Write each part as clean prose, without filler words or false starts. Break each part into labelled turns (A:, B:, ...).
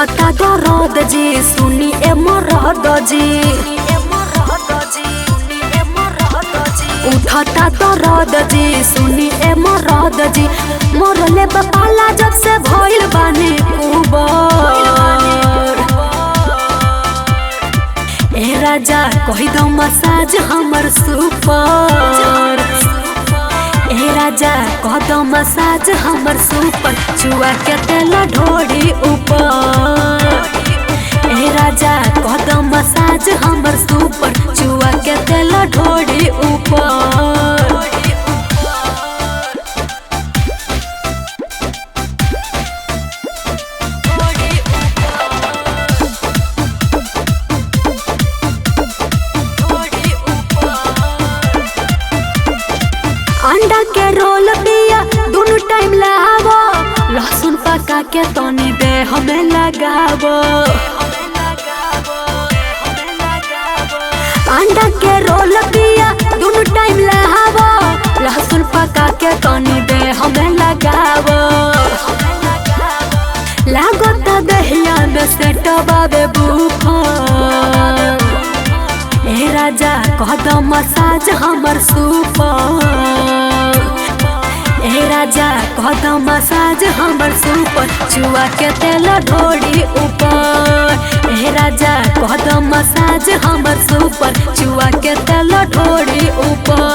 A: उठता दर्द जी सुनी ए मरद जी, उठता दर्द जी सुनी ए मरद जी। मरले बपाला जब से भइल बानी कुबर। ए राजा कही दो मसाज हमर सुपर। ए राजा कह दो मसाज हमर सुपर, चुआ के तेल ढोड़ी ऊपर। ए राजा कह दो मसाज हमर सुपर, चुआ के तेल ढोड़ी ऊपर। अंडा के रोल पिया दोनों टाइम लावो, लहसुन पका के तनी दे हमें लगावो। अंडा के रोल पिया दोनों टाइम लावो, लहसुन पका के तनी दे हमें लगावो। लागत दहिया में सेट बाबे बुफर। ए राजा कह दो मसाज हमर सुपर। ए राजा कह दो मसाज हमर सुपर, चुआ के तेल ढोड़ी ऊपर। ए राजा कह दो मसाज हमर सुपर, चुआ के तेल ढोड़ी ऊपर।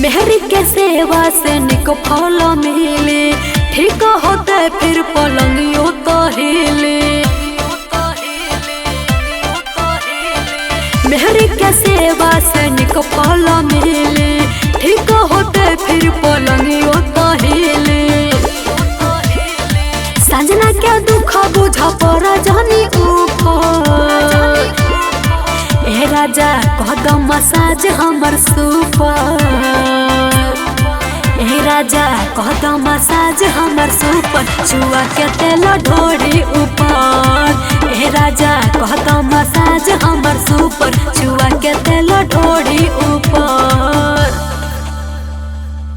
A: मेहरी के सेवा से निक फल मिले, ठीक होते फिर पलंगियों तो हिले। मेहरी के सेवा से निक फल मिले, ठीक होते फिर पलंगियों तो हिले। संजना के दुख बुझ पर जानी ऊपर। ए राजा कह दो मसाज हमर सुपर। ए राजा कह दो मसाज हमर सुपर, चुआ के तेल ढोड़ी ऊपर। ए राजा कह दो मसाज हमर सुपर,